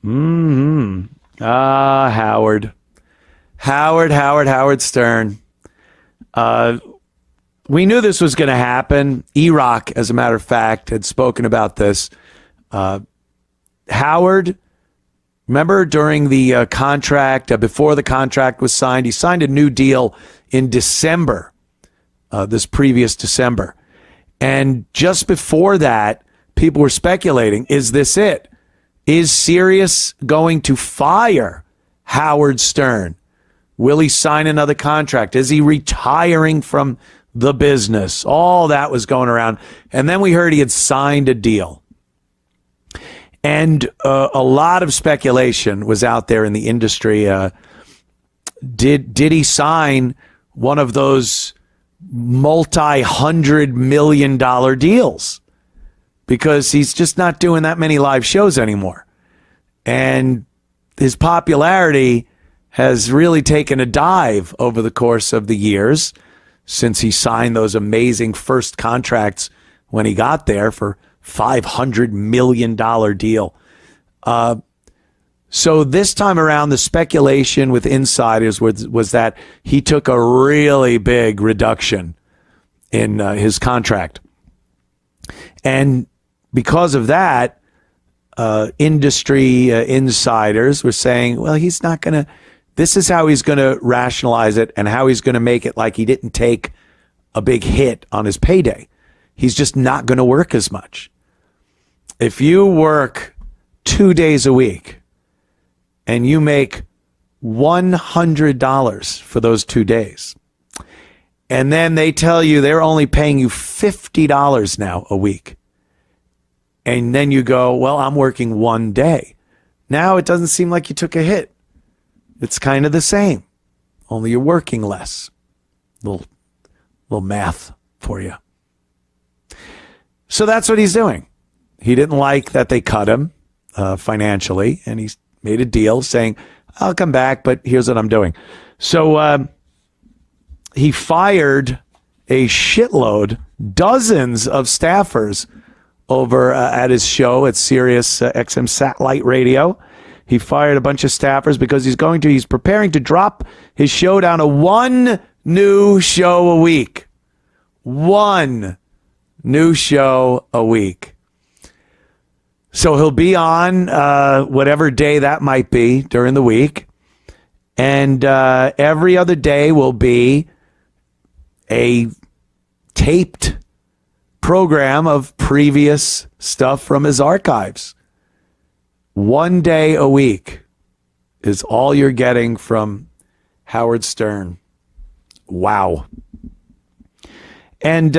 Mm-hmm. Howard. Howard Stern. We knew this was going to happen. E-Rock, as a matter of fact, had spoken about this. Howard, remember during the contract, before the contract was signed, he signed a new deal in December, this previous December. And just before that, people were speculating, is this it? Is Sirius going to fire Howard Stern? Will he sign another contract? Is he retiring from the business? All that was going around. And then we heard he had signed a deal. And a lot of speculation was out there in the industry. Did he sign one of those multi-$100 million deals? Because he's just not doing that many live shows anymore. And his popularity has really taken a dive over the course of the years since he signed those amazing first contracts when he got there for $500 million deal. So this time around, the speculation with insiders was that he took a really big reduction in his contract. And because of that, industry insiders were saying, well, he's not going to, this is how he's going to rationalize it and how he's going to make it like he didn't take a big hit on his payday. He's just not going to work as much. If you work 2 days a week and you make $100 for those 2 days, and then they tell you they're only paying you $50 now a week, and then you go, well, I'm working 1 day. Now it doesn't seem like you took a hit. It's kind of the same, only you're working less. Little math for you. So that's what he's doing. He didn't like that they cut him financially, and he made a deal saying, I'll come back, but here's what I'm doing. So he fired a shitload, dozens of staffers over at his show at Sirius XM Satellite Radio. He fired a bunch of staffers because he's preparing to drop his show down to one new show a week. One new show a week. So he'll be on whatever day that might be during the week. And every other day will be a taped program of previous stuff from his archives. 1 day a week is all you're getting from Howard Stern. Wow. And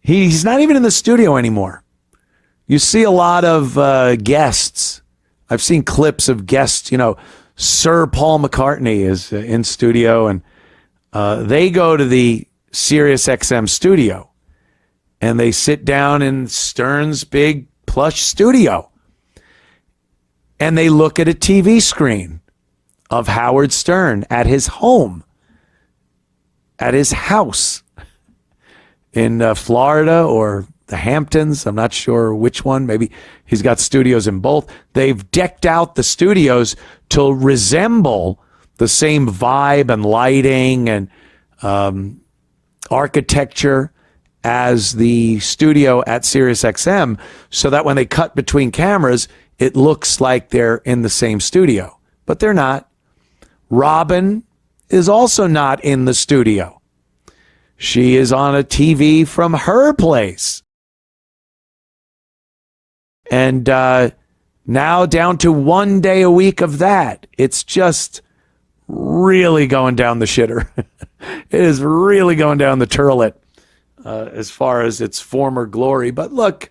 he's not even in the studio anymore. You see a lot of guests. I've seen clips of guests, Sir Paul McCartney is in studio, and they go to the Sirius XM studio, and they sit down in Stern's big plush studio, and they look at a TV screen of Howard Stern at his home, at his house in Florida or the Hamptons. I'm not sure which one. Maybe he's got studios in both. They've decked out the studios to resemble the same vibe and lighting and architecture as the studio at SiriusXM, so that when they cut between cameras, it looks like they're in the same studio. But they're not. Robin is also not in the studio. She is on a TV from her place. And now down to 1 day a week of that. It's just really going down the shitter. It is really going down the turlet as far as its former glory. But look,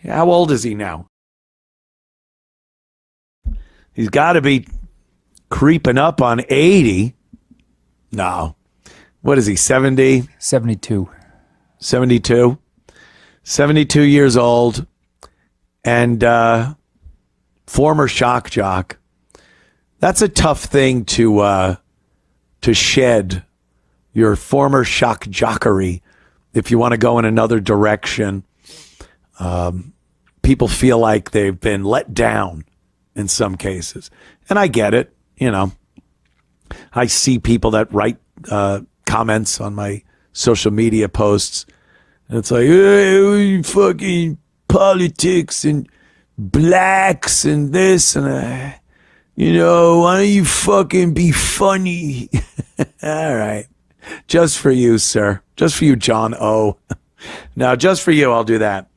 how old is he now? He's got to be creeping up on 80. No. What is he, 70? 72. 72. 72 years old. And former shock jock. That's a tough thing to shed, your former shock jockery, if you want to go in another direction. People feel like they've been let down in some cases. And I get it. I see people that write comments on my social media posts. And it's like, hey, fucking politics and blacks and this and that. Why don't you fucking be funny? All right. Just for you, sir. Just for you, John O. Now, just for you, I'll do that.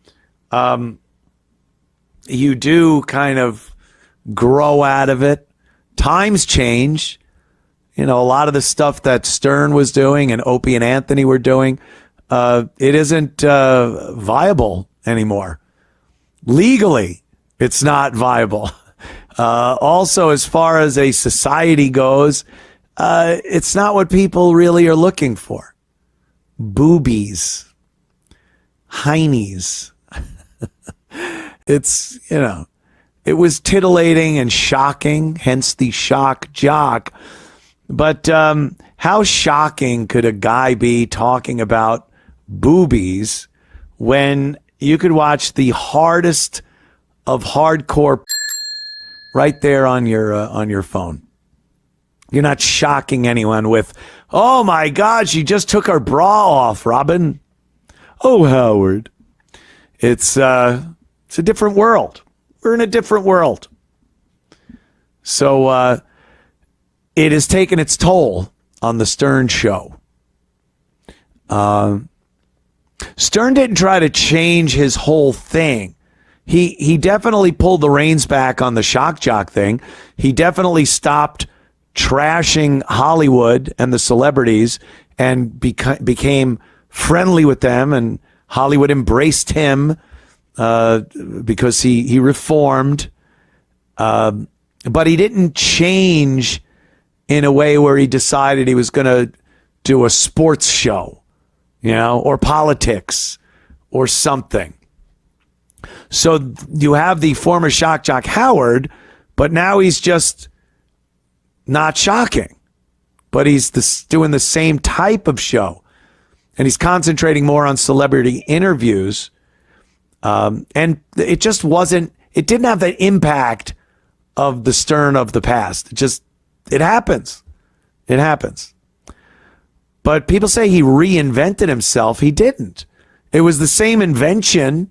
You do kind of grow out of it. Times change. A lot of the stuff that Stern was doing and Opie and Anthony were doing, it isn't viable anymore. Legally, it's not viable. Also, as far as a society goes, it's not what people really are looking for. Boobies. Heinies. It's, it was titillating and shocking, hence the shock jock. But how shocking could a guy be talking about boobies when you could watch the hardest of hardcore right there on your phone? You're not shocking anyone with, oh my God, she just took her bra off, Robin. Oh, Howard. It's a different world. We're in a different world. So it has taken its toll on the Stern show. Stern didn't try to change his whole thing. He definitely pulled the reins back on the shock jock thing. He definitely stopped trashing Hollywood and the celebrities and became friendly with them, and Hollywood embraced him because he reformed. But he didn't change in a way where he decided he was going to do a sports show, or politics or something. So you have the former shock jock Howard, but now he's just not shocking, but he's doing the same type of show, and he's concentrating more on celebrity interviews. And it just it didn't have the impact of the Stern of the past. It happens. It happens. But people say he reinvented himself. He didn't. It was the same invention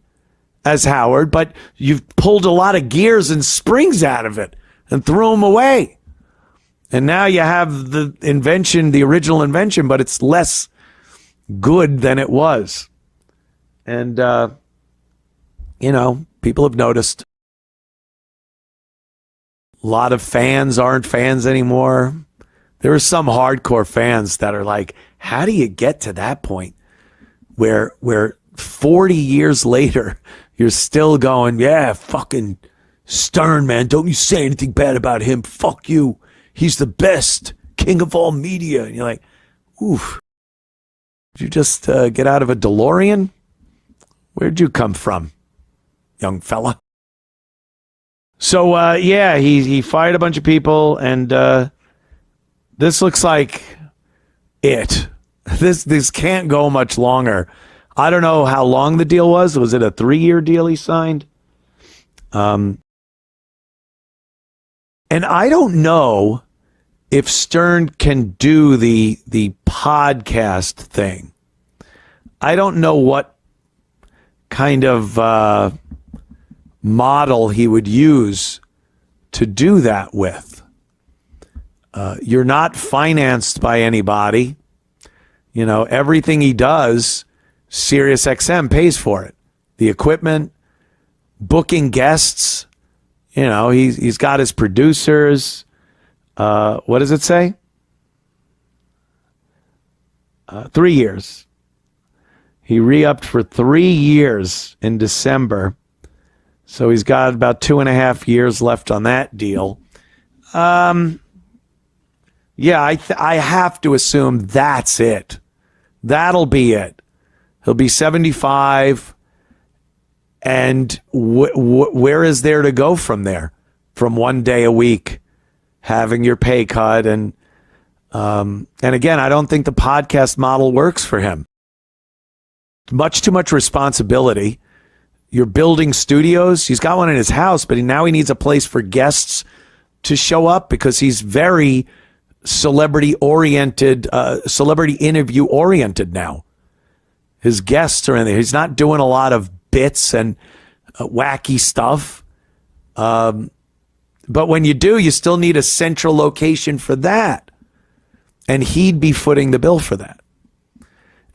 as Howard, but you've pulled a lot of gears and springs out of it and threw them away. And now you have the invention, the original invention, but it's less good than it was. And, people have noticed. A lot of fans aren't fans anymore. There are some hardcore fans that are like, how do you get to that point where 40 years later, you're still going, yeah, fucking Stern, man. Don't you say anything bad about him. Fuck you. He's the best king of all media. And you're like, oof. Did you just get out of a DeLorean? Where'd you come from, young fella? So, he fired a bunch of people, and this looks like it. This can't go much longer. I don't know how long the deal was. Was it a 3-year deal he signed? And I don't know if Stern can do the podcast thing. I don't know what kind of model he would use to do that with. You're not financed by anybody. Everything he does, SiriusXM pays for it. The equipment, booking guests. He's got his producers. What does it say? 3 years. He re-upped for 3 years in December. So he's got about 2.5 years left on that deal. I have to assume that's it. That'll be it. He'll be 75. And where is there to go from there? From 1 day a week, having your pay cut. And again, I don't think the podcast model works for him. Much too much responsibility. You're building studios. He's got one in his house, but now he needs a place for guests to show up because he's very celebrity oriented, celebrity interview oriented now. His guests are in there. He's not doing a lot of bits and wacky stuff. But when you do, you still need a central location for that. And he'd be footing the bill for that.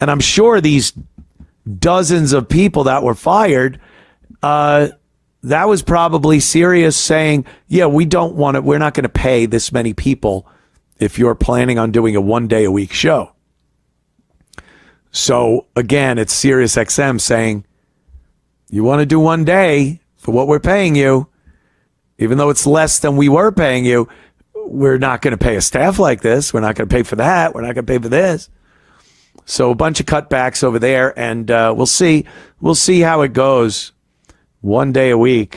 And I'm sure these dozens of people that were fired, that was probably Sirius saying, yeah, we're not going to pay this many people if you're planning on doing a 1 day a week show. So again, it's Sirius XM saying, you want to do 1 day for what we're paying you, even though it's less than we were paying you, we're not going to pay a staff like this. We're not going to pay for that. We're not going to pay for this. So a bunch of cutbacks over there, and we'll see. We'll see how it goes. 1 day a week.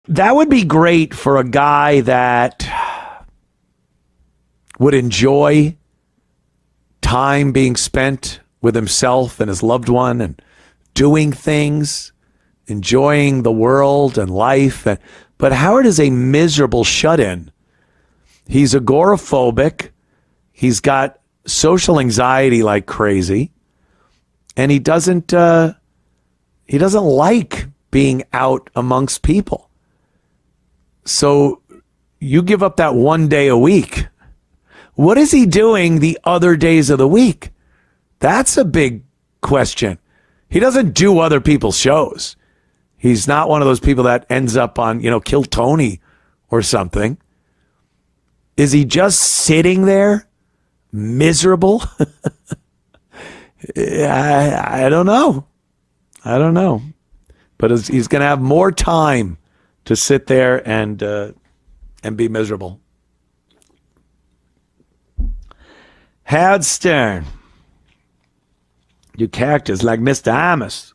That would be great for a guy that would enjoy time being spent with himself and his loved one and doing things, enjoying the world and life. But Howard is a miserable shut-in. He's agoraphobic. He's got social anxiety like crazy. And he doesn't like being out amongst people. So you give up that 1 day a week. What is he doing the other days of the week? That's a big question. He doesn't do other people's shows. He's not one of those people that ends up on, Kill Tony or something. Is he just sitting there miserable? I don't know. But he's going to have more time to sit there and be miserable. Howard Stern, you characters like Mr. Amos.